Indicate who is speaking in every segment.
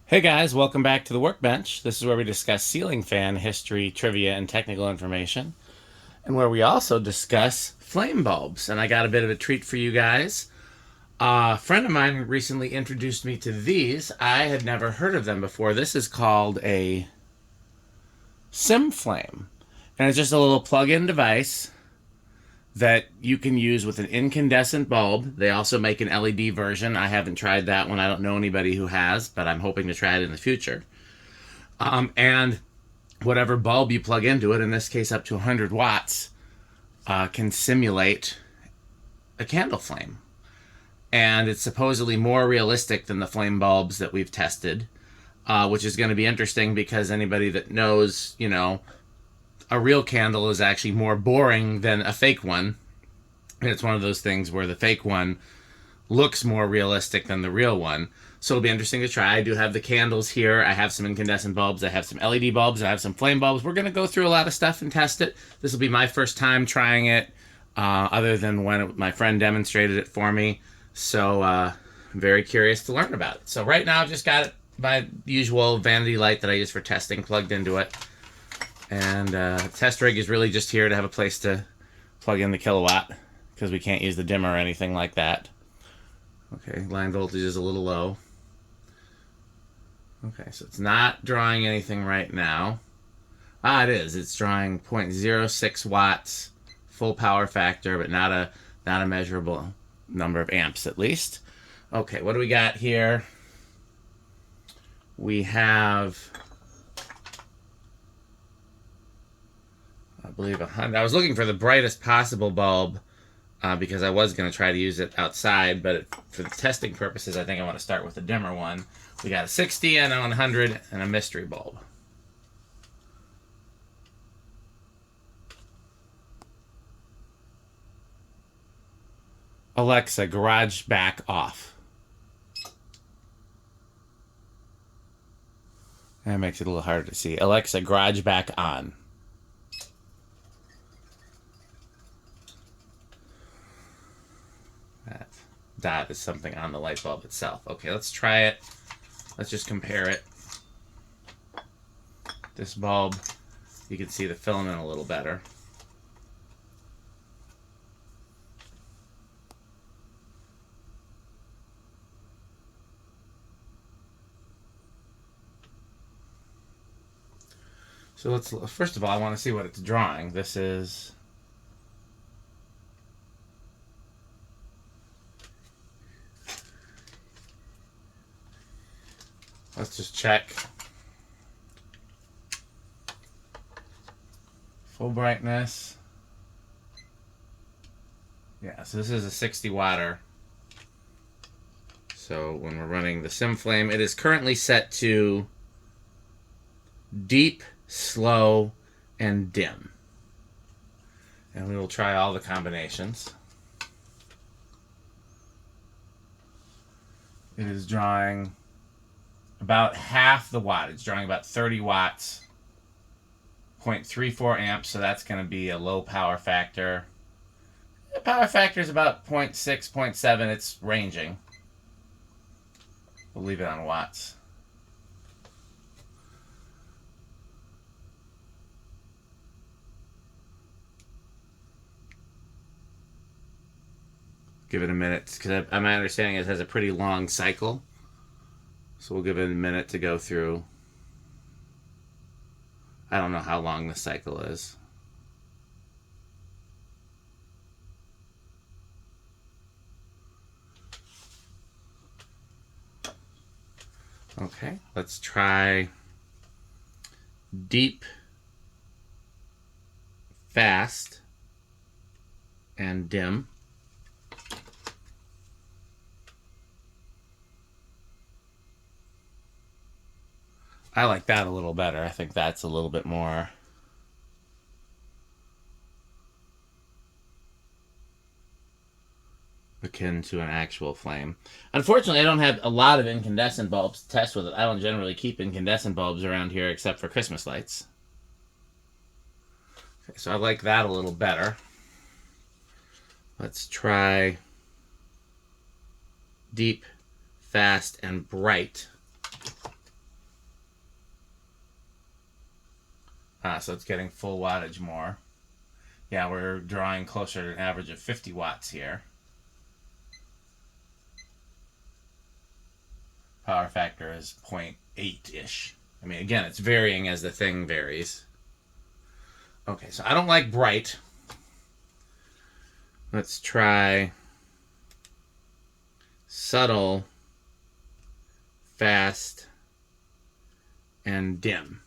Speaker 1: Hey guys, welcome back to the Workbench. This is where we discuss ceiling fan history, trivia, and technical information, and where we also discuss flame bulbs. And I got a bit of a treat for you guys. A friend of mine recently introduced me to these. I had never heard of them before. This is called a SimFlame, and it's just a little plug-in device that you can use with an incandescent bulb. They also make an LED version. I haven't tried that one. I don't know anybody who has, but I'm hoping to try it in the future. And whatever bulb you plug into it, in this case up to 100 watts, can simulate a candle flame. And it's supposedly more realistic than the flame bulbs that we've tested, which is going to be interesting because anybody that knows, a real candle is actually more boring than a fake one. And it's one of those things where the fake one looks more realistic than the real one. So it'll be interesting to try. I do have the candles here. I have some incandescent bulbs. I have some LED bulbs. I have some flame bulbs. We're going to go through a lot of stuff and test it. This will be my first time trying it, other than when my friend demonstrated it for me. So I'm very curious to learn about it. So right now I've just got my usual vanity light that I use for testing plugged into it. And test rig is really just here to have a place to plug in the kilowatt because we can't use the dimmer or anything like that. Okay, line voltage is a little low. Okay, so it's not drawing anything right now. It is. It's drawing 0.06 watts, full power factor, but not a measurable number of amps at least. Okay, what do we got here? We have, I believe, 100. I was looking for the brightest possible bulb because I was going to try to use it outside, but for the testing purposes, I think I want to start with the dimmer one. We got a 60 and a 100 and a mystery bulb. Alexa, garage back off. That makes it a little harder to see. Alexa, garage back on. That dot is something on the light bulb itself. Okay, let's try it. Let's just compare it. This bulb, you can see the filament a little better. So first of all, I want to see what it's drawing. This is, let's just check. Full brightness. Yeah, so this is a 60 watter. So when we're running the SimFlame, it is currently set to deep, slow, and dim. And we will try all the combinations. It is drawing about half the watt. It's drawing about 30 watts, 0.34 amps, so that's going to be a low power factor. The power factor is about 0.6, 0.7. It's ranging. We'll leave it on watts. Give it a minute, because my understanding is it has a pretty long cycle. So we'll give it a minute to go through. I don't know how long the cycle is. Okay, let's try deep, fast, and dim. I like that a little better. I think that's a little bit more akin to an actual flame. Unfortunately, I don't have a lot of incandescent bulbs to test with it. I don't generally keep incandescent bulbs around here except for Christmas lights. Okay, so I like that a little better. Let's try deep, fast, and bright. So it's getting full wattage more. Yeah, we're drawing closer to an average of 50 watts here. Power factor is 0.8-ish. I mean, again, it's varying as the thing varies. Okay, so I don't like bright. Let's try subtle, fast, and dim.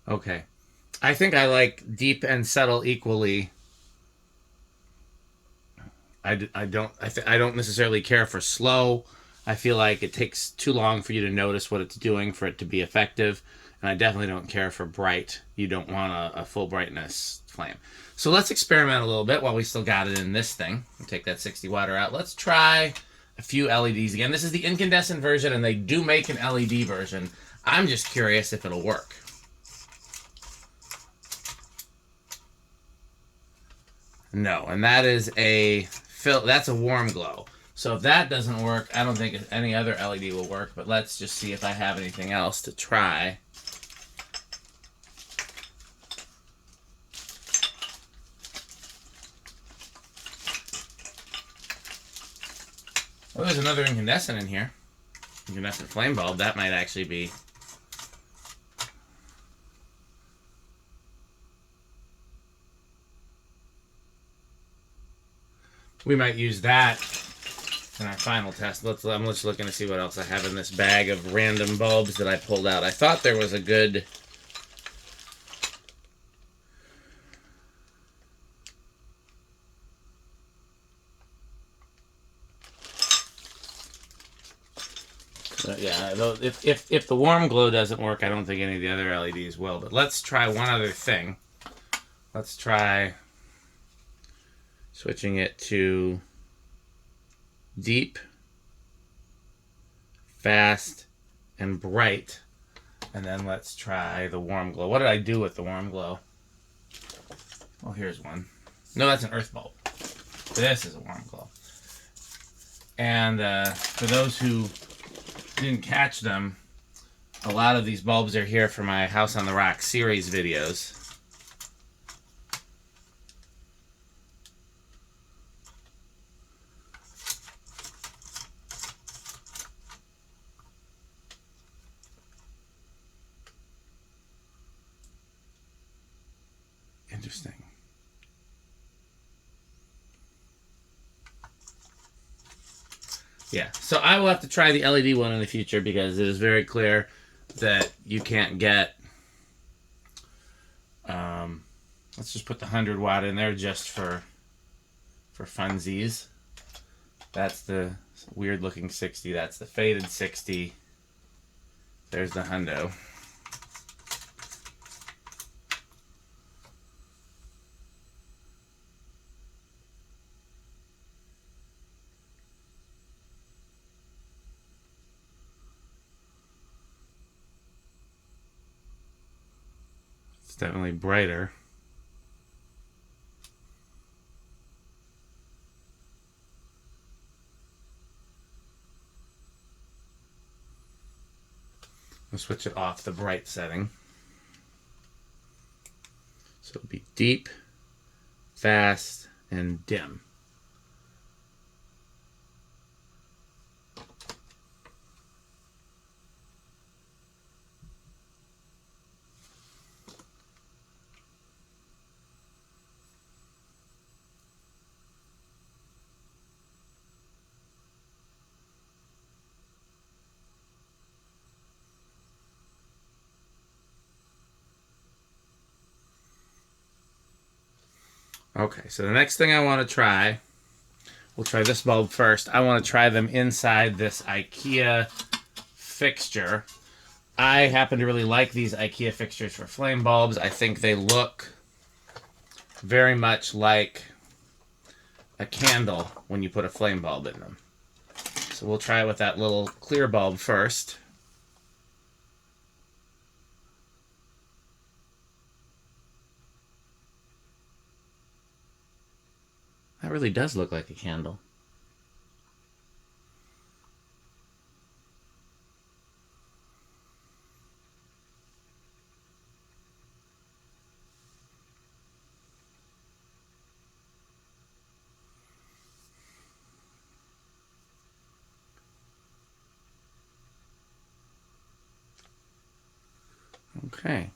Speaker 1: Okay. I think I like deep and subtle equally. I don't necessarily care for slow. I feel like it takes too long for you to notice what it's doing for it to be effective. And I definitely don't care for bright. You don't want a full brightness flame. So let's experiment a little bit while we still got it in this thing. We'll take that 60 watter out. Let's try a few LEDs again. This is the incandescent version, and they do make an LED version. I'm just curious if it'll work. No, and that is that's a warm glow. So if that doesn't work, I don't think any other LED will work, but let's just see if I have anything else to try. Oh, there's another incandescent in here. Incandescent flame bulb. That might actually be... We might use that in our final test. I'm just looking to see what else I have in this bag of random bulbs that I pulled out. I thought there was a good... yeah, if the warm glow doesn't work, I don't think any of the other LEDs will. But let's try one other thing. Let's try switching it to deep, fast, and bright. And then let's try the warm glow. What did I do with the warm glow? Well, here's one. No, that's an earth bulb. This is a warm glow. And for those who didn't catch them, a lot of these bulbs are here for my House on the Rock series videos. Interesting. Yeah, so I will have to try the LED one in the future because it is very clear that you can't get... let's just put the 100 watt in there just for funsies. That's the weird looking 60. That's the faded 60. There's the hundo. It's definitely brighter. We'll switch it off the bright setting. So it'll be deep, fast, and dim. Okay, so the next thing I want to try, we'll try this bulb first. I want to try them inside this IKEA fixture. I happen to really like these IKEA fixtures for flame bulbs. I think they look very much like a candle when you put a flame bulb in them. So we'll try with that little clear bulb first. That really does look like a candle. Okay.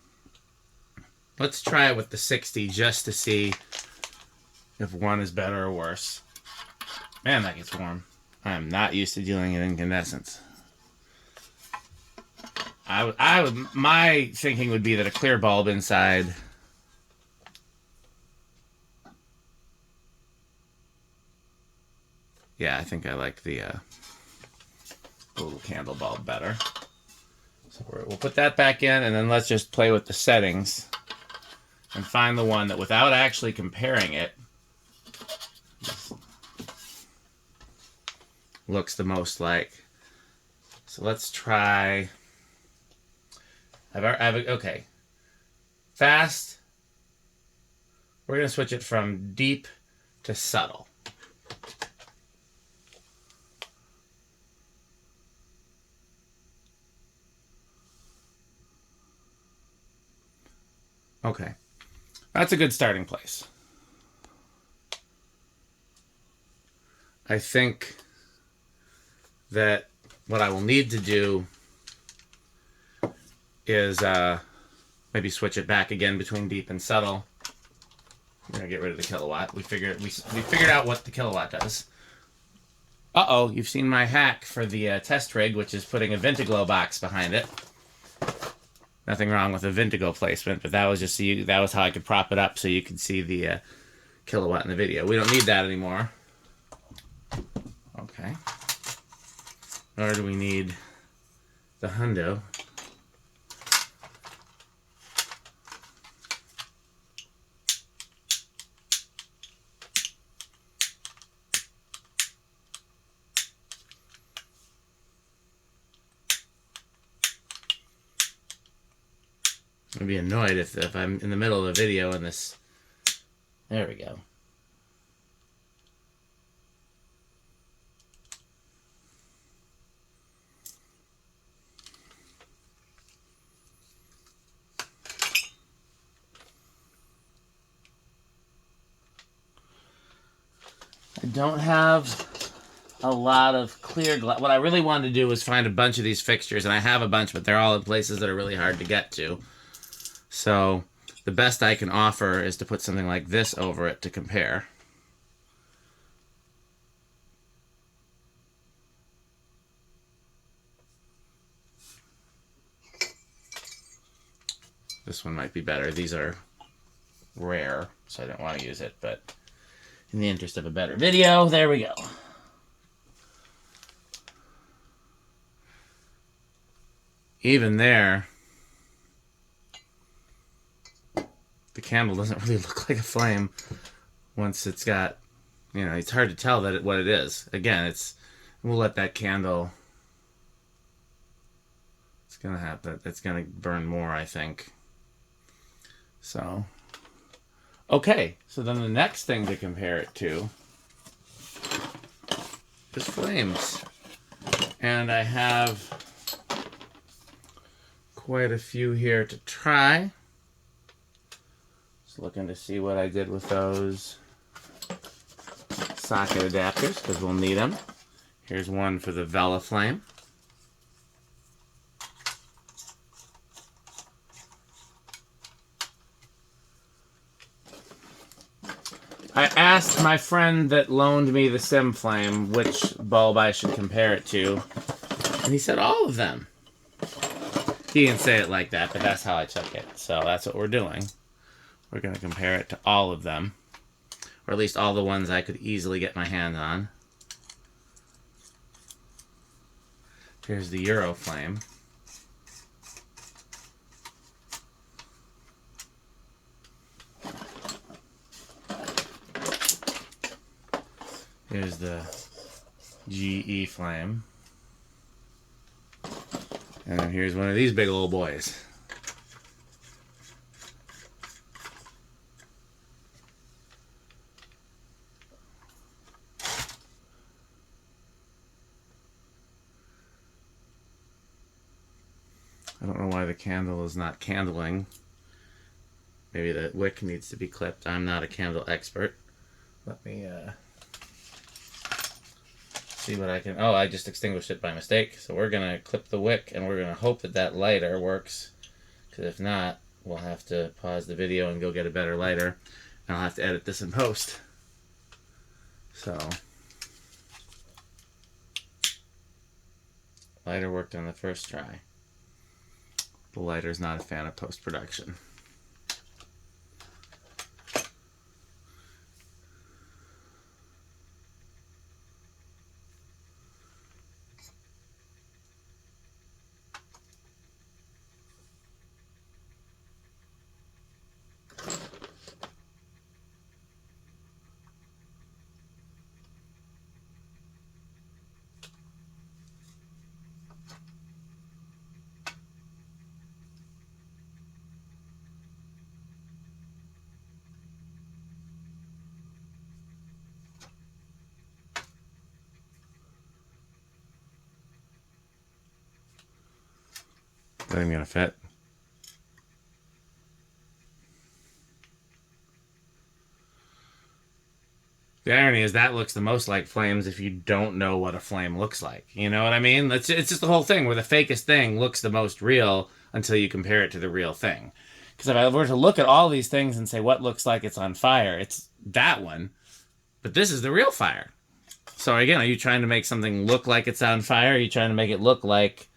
Speaker 1: Let's try it with the 60 just to see if one is better or worse. Man, that gets warm. I am not used to dealing in incandescents. My thinking would be that a clear bulb inside I think I like the little candle bulb better. So we'll put that back in, and then let's just play with the settings and find the one that, without actually comparing it, looks the most like. So let's try. Okay. Fast. We're going to switch it from deep to subtle. Okay. That's a good starting place. I think that what I will need to do is maybe switch it back again between deep and subtle. We're gonna get rid of the kilowatt. We figured out what the kilowatt does. Uh-oh, you've seen my hack for the test rig, which is putting a Vinteglow box behind it. Nothing wrong with a Vinteglow placement, but that was just that was how I could prop it up so you could see the kilowatt in the video. We don't need that anymore. Okay. Nor do we need the hundo. I'm gonna be annoyed if I'm in the middle of a video and this. There we go. I don't have a lot of clear glass. What I really wanted to do was find a bunch of these fixtures, and I have a bunch, but they're all in places that are really hard to get to. So the best I can offer is to put something like this over it to compare. This one might be better. These are rare, so I don't want to use it, but in the interest of a better video, there we go. Even there, the candle doesn't really look like a flame once it's got, it's hard to tell what it is. Again, we'll let that candle, it's gonna burn more, I think. So, okay, so then the next thing to compare it to is flames. And I have quite a few here to try. Just looking to see what I did with those socket adapters, because we'll need them. Here's one for the Flame. I asked my friend that loaned me the SimFlame which bulb I should compare it to, and he said all of them. He didn't say it like that, but that's how I took it. So that's what we're doing. We're going to compare it to all of them, or at least all the ones I could easily get my hand on. Here's the Flame. Here's the GE flame. And then here's one of these big old boys. I don't know why the candle is not candling. Maybe the wick needs to be clipped. I'm not a candle expert. Let me see what I can... Oh, I just extinguished it by mistake. So we're going to clip the wick, and we're going to hope that that lighter works. Because if not, we'll have to pause the video and go get a better lighter. And I'll have to edit this in post. So... lighter worked on the first try. The lighter's not a fan of post-production. That ain't gonna fit. The irony is that looks the most like flames if you don't know what a flame looks like. You know what I mean? It's just the whole thing where the fakest thing looks the most real until you compare it to the real thing. Because if I were to look at all these things and say what looks like it's on fire, it's that one. But this is the real fire. So again, are you trying to make something look like it's on fire? Or are you trying to make it look like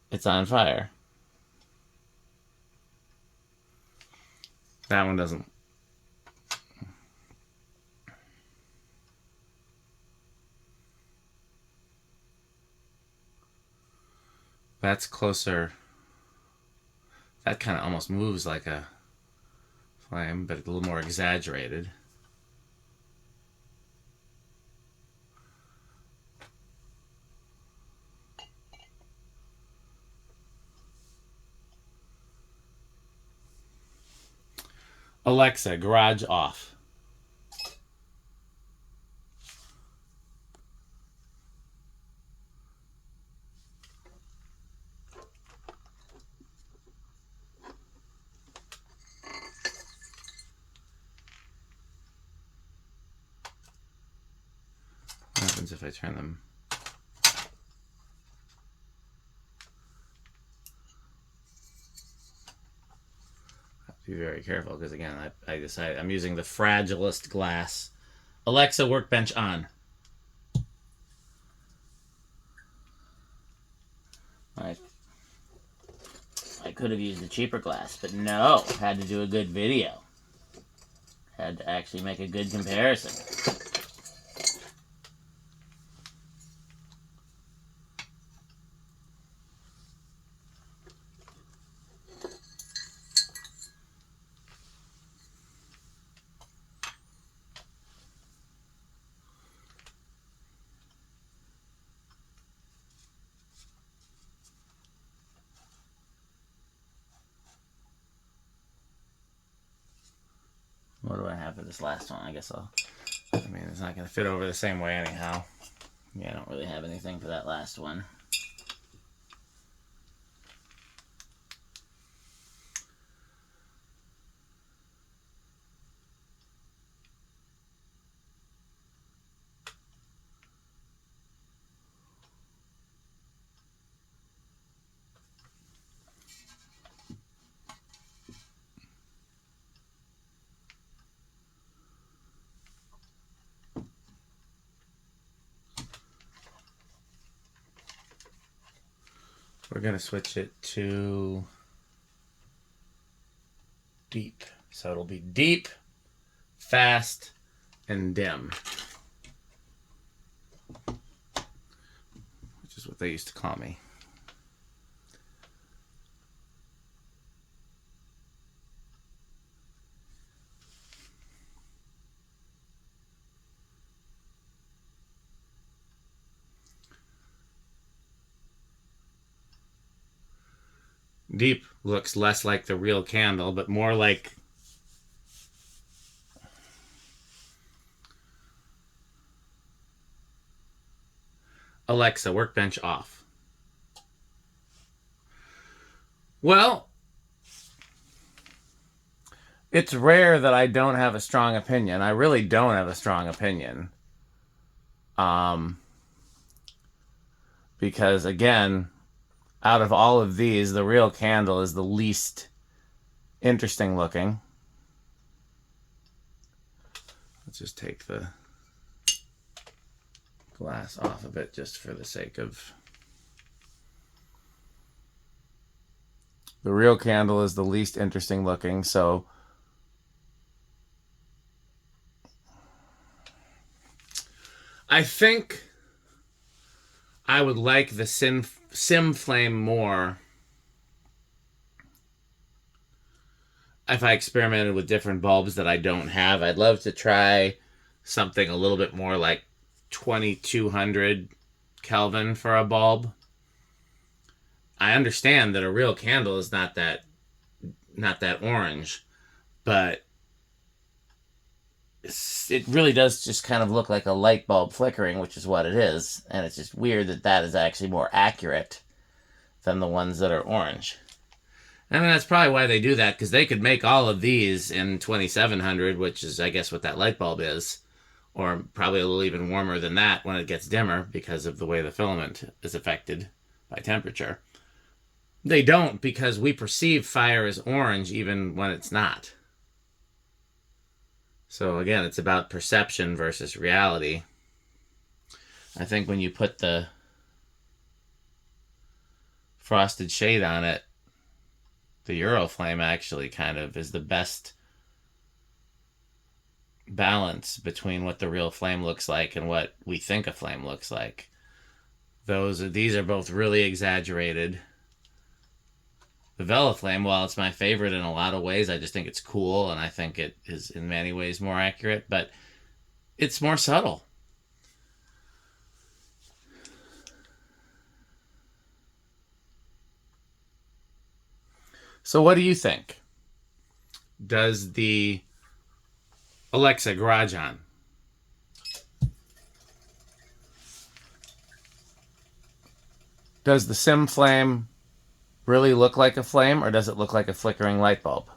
Speaker 1: it's on fire? That one doesn't. That's closer. That kind of almost moves like a flame, but a little more exaggerated. Alexa, garage off. What happens if I turn them? Be very careful because again, I decided I'm using the fragilest glass. Alexa, workbench on. I could have used a cheaper glass, but no, had to do a good video. Had to actually make a good comparison. What do I have for this last one? I guess I mean, it's not going to fit over the same way anyhow. Yeah, I don't really have anything for that last one. We're going to switch it to deep. So it'll be deep, fast, and dim. Which is what they used to call me. Deep looks less like the real candle, but more like Alexa, workbench off. Well, it's rare that I don't have a strong opinion. I really don't have a strong opinion. Because, again, out of all of these, the real candle is the least interesting looking. Let's just take the glass off of it just for the sake of... The real candle is the least interesting looking, so... I think I would like the SimFlame more if I experimented with different bulbs that I don't have. I'd love to try something a little bit more like 2200 Kelvin for a bulb. I understand that a real candle is not that orange, but it really does just kind of look like a light bulb flickering, which is what it is. And it's just weird that that is actually more accurate than the ones that are orange. I mean, that's probably why they do that, because they could make all of these in 2700, which is, I guess, what that light bulb is, or probably a little even warmer than that when it gets dimmer because of the way the filament is affected by temperature. They don't, because we perceive fire as orange even when it's not. So again, it's about perception versus reality. I think when you put the frosted shade on it, the Euroflame actually kind of is the best balance between what the real flame looks like and what we think a flame looks like. These are both really exaggerated. The Velaflame, while it's my favorite in a lot of ways, I just think it's cool, and I think it is in many ways more accurate, but it's more subtle. So what do you think? Does the Alexa, garage on? Does the SimFlame really look like a flame, or does it look like a flickering light bulb?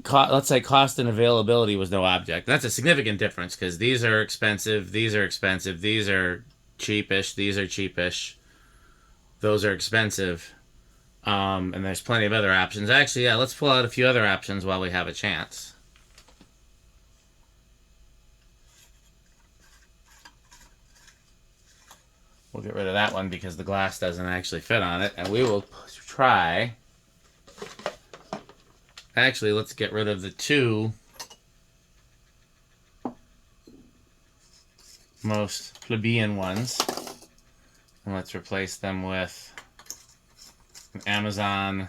Speaker 1: Let's say cost and availability was no object. That's a significant difference, because these are expensive, these are expensive, these are cheapish, these are cheapish, those are expensive, and there's plenty of other options. Actually, yeah, let's pull out a few other options while we have a chance. We'll get rid of that one because the glass doesn't actually fit on it, and we will try... Actually, let's get rid of the two most plebeian ones, and let's replace them with an Amazon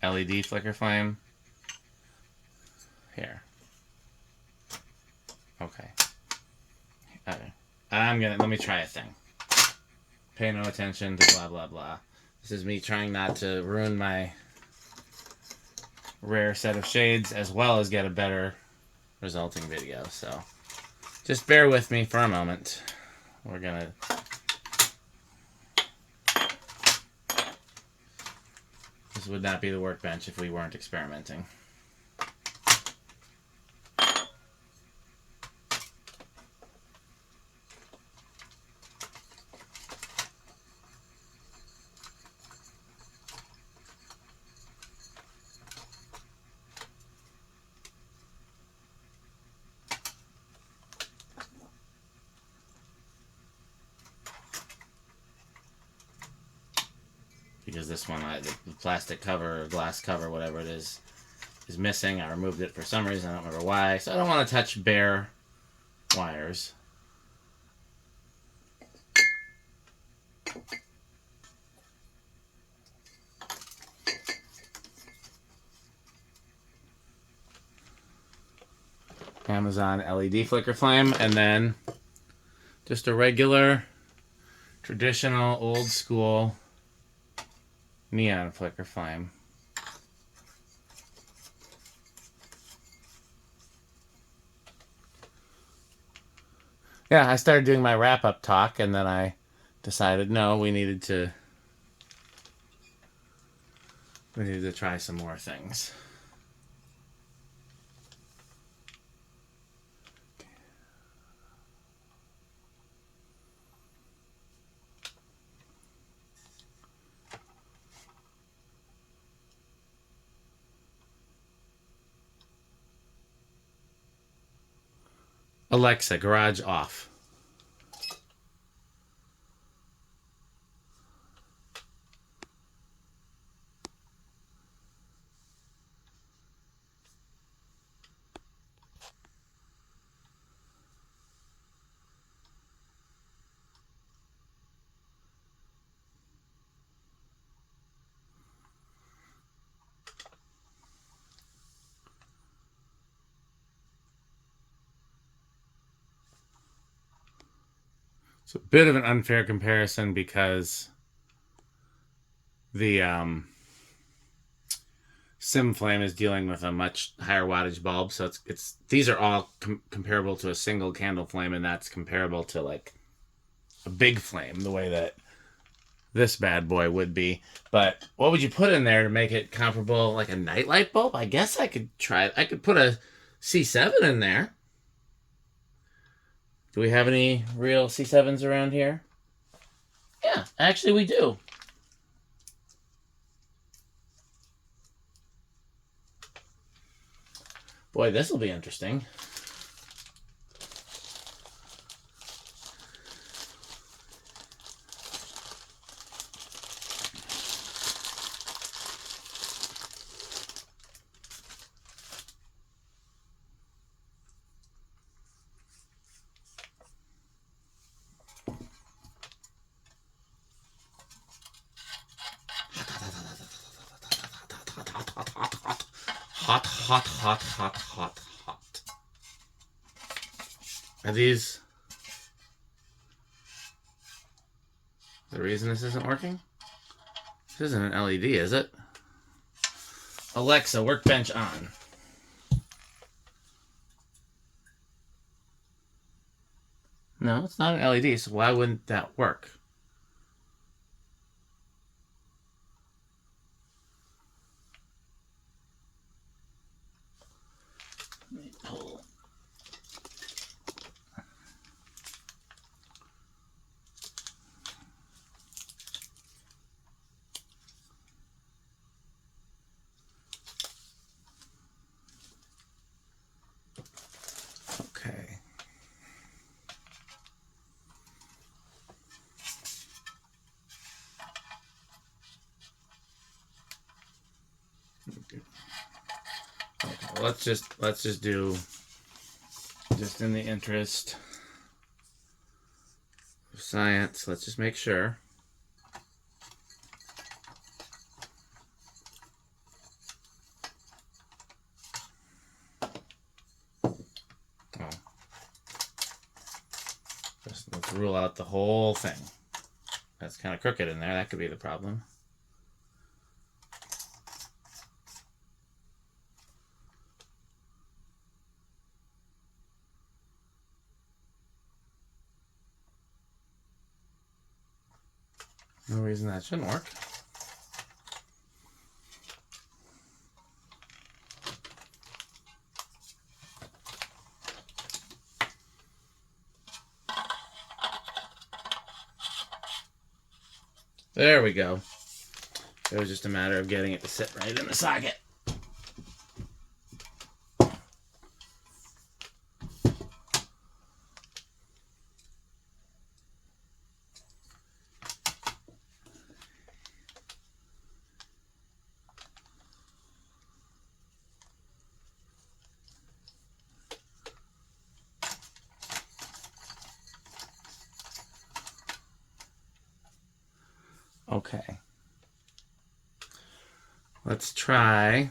Speaker 1: LED flicker flame. Here. Okay. Let me try a thing. Pay no attention to blah, blah, blah. This is me trying not to ruin my rare set of shades, as well as get a better resulting video. So just bear with me for a moment. We're gonna... This would not be the workbench if we weren't experimenting. Because this one, the plastic cover, or glass cover, whatever it is missing. I removed it for some reason. I don't remember why. So I don't want to touch bare wires. Amazon LED flicker flame, and then just a regular, traditional, old school neon flicker flame. Yeah, I started doing my wrap-up talk, and then I decided, no, we needed to try some more things. Alexa, garage off. It's a bit of an unfair comparison because the SimFlame is dealing with a much higher wattage bulb, so these are all comparable to a single candle flame, and that's comparable to like a big flame, the way that this bad boy would be. But what would you put in there to make it comparable, like a nightlight bulb? I guess I could try. I could put a C7 in there. Do we have any real C7s around here? Yeah, actually we do. Boy, this will be interesting. Hot, hot, hot, hot, hot, hot. Are these the reason this isn't working? This isn't an LED, is it? Alexa, workbench on. No, it's not an LED, so why wouldn't that work? Let me pull. Okay. Okay, let's just do, just in the interest of science, let's just make sure. Let's rule out the whole thing. That's kind of crooked in there. That could be the problem. No reason that shouldn't work. There we go. It was just a matter of getting it to sit right in the socket. Okay. Let's try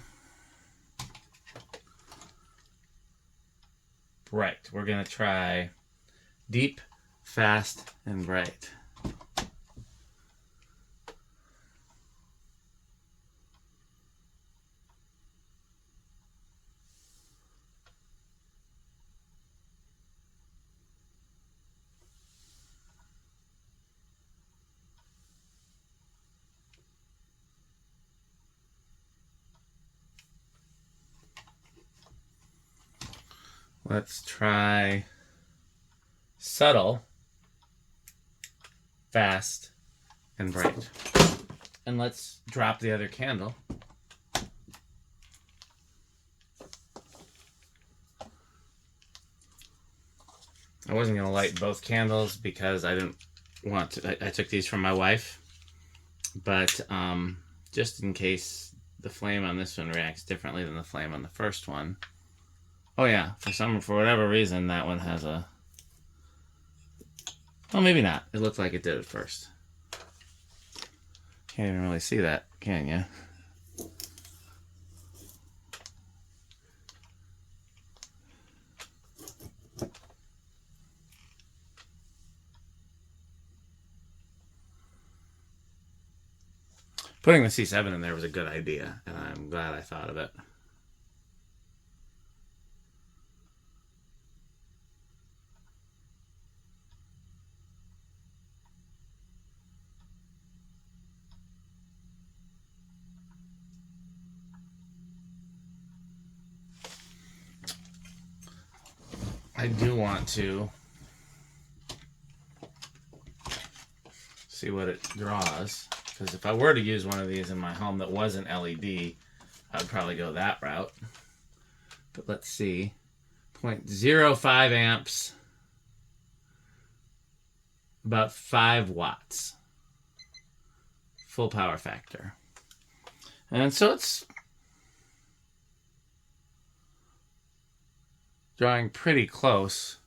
Speaker 1: bright. We're going to try deep, fast, and bright. Let's try subtle, fast, and bright. And let's drop the other candle. I wasn't going to light both candles because I didn't want to. I took these from my wife. But just in case the flame on this one reacts differently than the flame on the first one. Oh yeah, for whatever reason, that one has a... Well, maybe not. It looked like it did at first. Can't even really see that, can you? Putting the C7 in there was a good idea, and I'm glad I thought of it. I do want to see what it draws, because if I were to use one of these in my home that wasn't LED, I would probably go that route. But let's see. 0.05 amps, about 5 watts. Full power factor. And so it's drawing pretty close.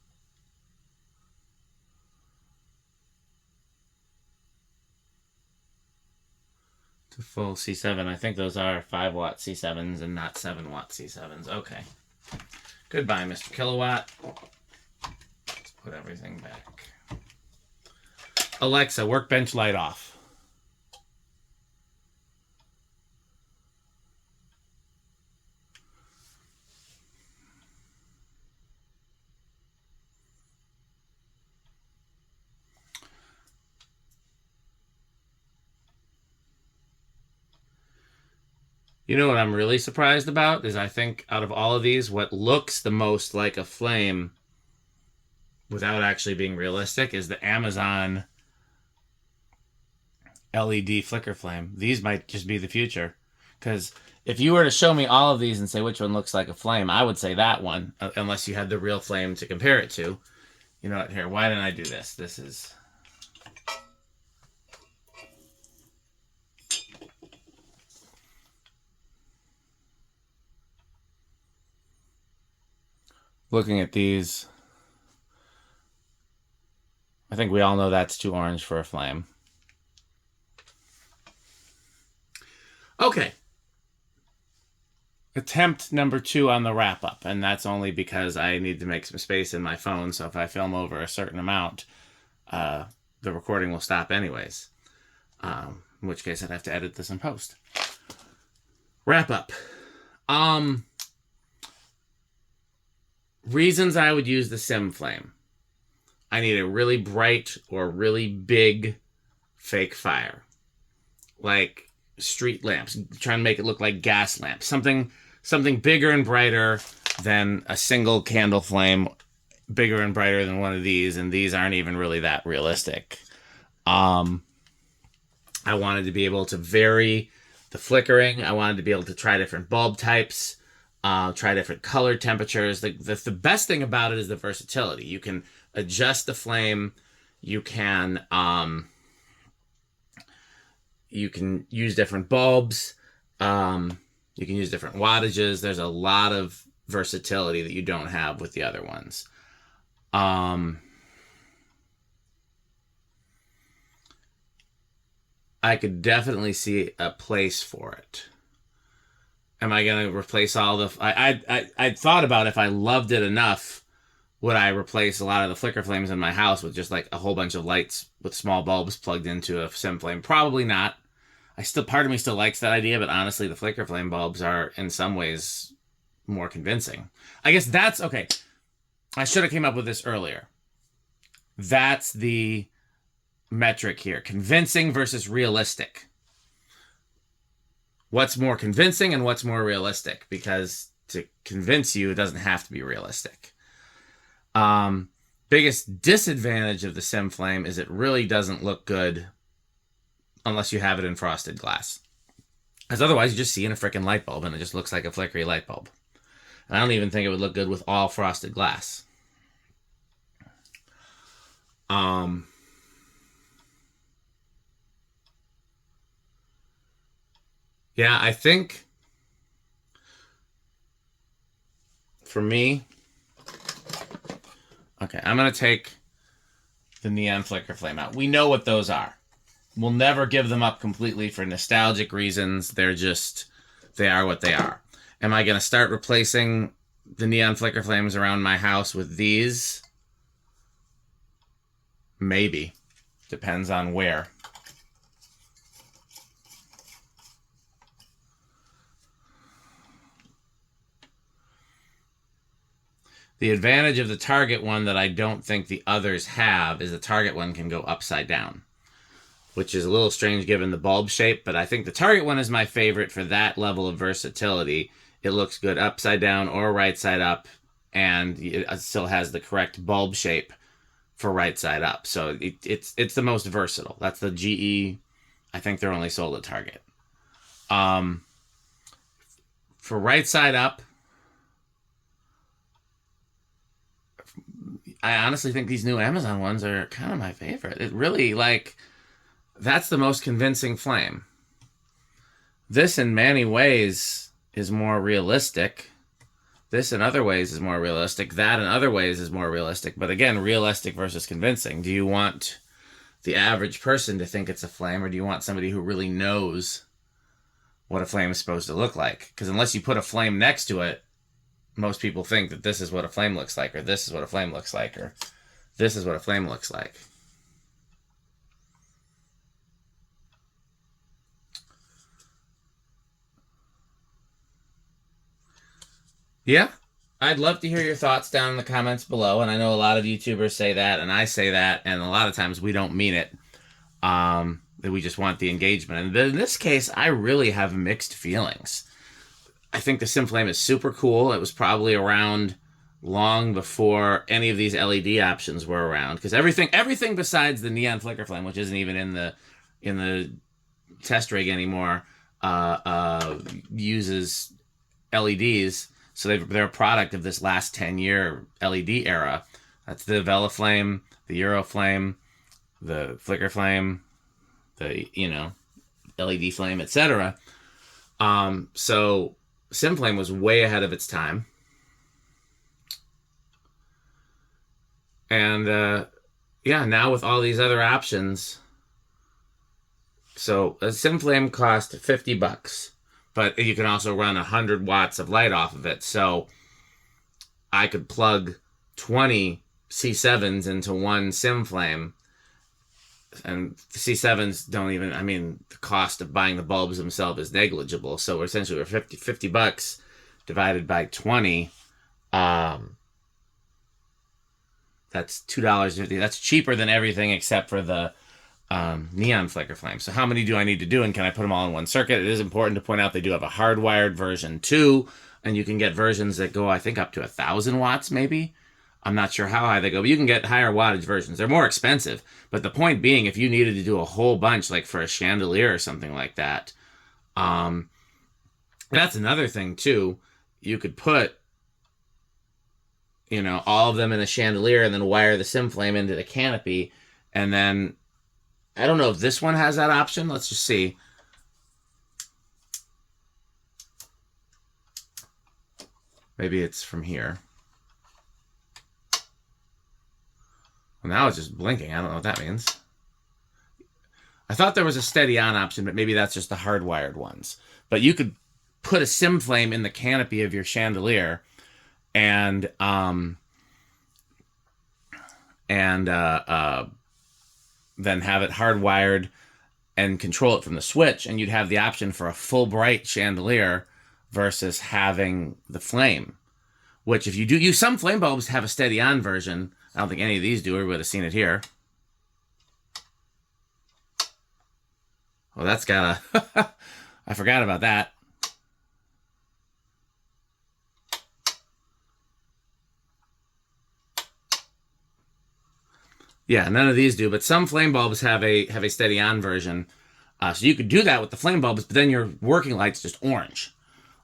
Speaker 1: To full C7. I think those are 5 watt C7s and not 7 watt C7s. Okay. Goodbye, Mr. Kilowatt. Let's put everything back. Alexa, workbench light off. You know what I'm really surprised about is I think out of all of these, what looks the most like a flame without actually being realistic is the Amazon LED flicker flame. These might just be the future. Because if you were to show me all of these and say which one looks like a flame, I would say that one, unless you had the real flame to compare it to. You know what? Here, why didn't I do this? This is... Looking at these, I think we all know that's too orange for a flame. Okay. Attempt number 2 on the wrap-up, and that's only because I need to make some space in my phone, so if I film over a certain amount, the recording will stop anyways. In which case I'd have to edit this in post. Wrap-up. Reasons I would use the SimFlame. I need a really bright or really big fake fire. Like street lamps. Trying to make it look like gas lamps. Something bigger and brighter than a single candle flame. Bigger and brighter than one of these. And these aren't even really that realistic. I wanted to be able to vary the flickering. I wanted to be able to try different bulb types. Try different color temperatures. The best thing about it is the versatility. You can adjust the flame. You can use different bulbs. You can use different wattages. There's a lot of versatility that you don't have with the other ones. I could definitely see a place for it. Am I going to replace all the... I thought about if I loved it enough, would I replace a lot of the flicker flames in my house with just like a whole bunch of lights with small bulbs plugged into a SimFlame? Probably not. Part of me still likes that idea, but honestly, the flicker flame bulbs are in some ways more convincing. I guess that's okay. I should have came up with this earlier. That's the metric here. Convincing versus realistic. What's more convincing and what's more realistic? Because to convince you, it doesn't have to be realistic. Biggest disadvantage of the SimFlame is it really doesn't look good unless you have it in frosted glass. Because otherwise, you just see in a freaking light bulb, and it just looks like a flickery light bulb. And I don't even think it would look good with all frosted glass. Yeah, I think for me, okay, I'm going to take the neon flicker flame out. We know what those are. We'll never give them up completely for nostalgic reasons. They are what they are. Am I going to start replacing the neon flicker flames around my house with these? Maybe. Depends on where. The advantage of the Target one that I don't think the others have is the Target one can go upside down, which is a little strange given the bulb shape, but I think the Target one is my favorite for that level of versatility. It looks good upside down or right side up, and it still has the correct bulb shape for right side up. So it's the most versatile. That's the GE. I think they're only sold at Target. For right side up, I honestly think these new Amazon ones are kind of my favorite. It really, like, that's the most convincing flame. This, in many ways, is more realistic. This, in other ways, is more realistic. That, in other ways, is more realistic. But again, realistic versus convincing. Do you want the average person to think it's a flame, or do you want somebody who really knows what a flame is supposed to look like? Because unless you put a flame next to it, most people think that this is what a flame looks like, or this is what a flame looks like, or this is what a flame looks like. Yeah, I'd love to hear your thoughts down in the comments below, and I know a lot of YouTubers say that, and I say that, and a lot of times we don't mean it. That we just want the engagement. And in this case, I really have mixed feelings. I think the SimFlame is super cool. It was probably around long before any of these LED options were around, because everything besides the neon flicker flame, which isn't even in the test rig anymore, uses LEDs. So they're a product of this last 10-year LED era. That's the Vela flame, the Euro flame, the flicker flame, the LED flame, etc. So SimFlame was way ahead of its time. And yeah, now with all these other options, so a SimFlame cost $50, but you can also run 100 watts of light off of it. So I could plug 20 C7s into one SimFlame, and the C7s don't even, I mean, the cost of buying the bulbs themselves is negligible. So essentially we're $50 divided by 20. That's $2.50. That's cheaper than everything except for the neon flicker flame. So how many do I need to do, and can I put them all in one circuit? It is important to point out they do have a hardwired version too, and you can get versions that go, I think, up to 1,000 watts maybe. I'm not sure how high they go, but you can get higher wattage versions. They're more expensive, but the point being, if you needed to do a whole bunch, like for a chandelier or something like that, that's another thing too. You could put, all of them in a chandelier and then wire the SimFlame into the canopy, and then I don't know if this one has that option. Let's just see. Maybe it's from here. Well, now it's just blinking. I don't know what that means. I thought there was a steady on option, but maybe that's just the hardwired ones. But you could put a SimFlame in the canopy of your chandelier and then have it hardwired and control it from the switch, and you'd have the option for a full bright chandelier versus having the flame. Which, if you do use, some flame bulbs have a steady on version. I don't think any of these do, or we would have seen it here. Well, that's got a... I forgot about that. Yeah, none of these do, but some flame bulbs have a steady on version. So you could do that with the flame bulbs, but then your working light's just orange.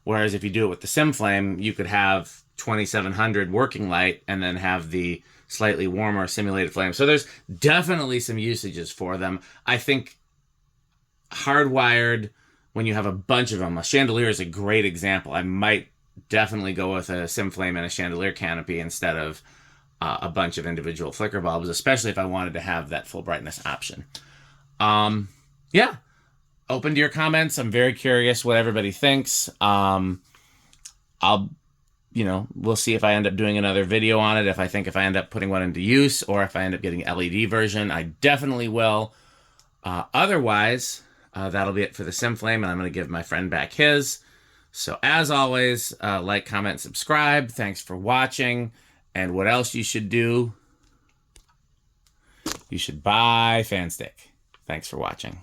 Speaker 1: Whereas if you do it with the SimFlame, you could have 2700 working light and then have the slightly warmer simulated flame. So there's definitely some usages for them. I think hardwired, when you have a bunch of them, a chandelier is a great example. I might definitely go with a SimFlame and a chandelier canopy instead of a bunch of individual flicker bulbs, especially if I wanted to have that full brightness option. Yeah, open to your comments. I'm very curious what everybody thinks. We'll see if I end up doing another video on it, if I end up putting one into use, or if I end up getting LED version. I definitely will. Otherwise, that'll be it for the SimFlame, and I'm going to give my friend back his. So as always, like, comment, subscribe. Thanks for watching. And what else you should do? You should buy Fan Stick. Thanks for watching.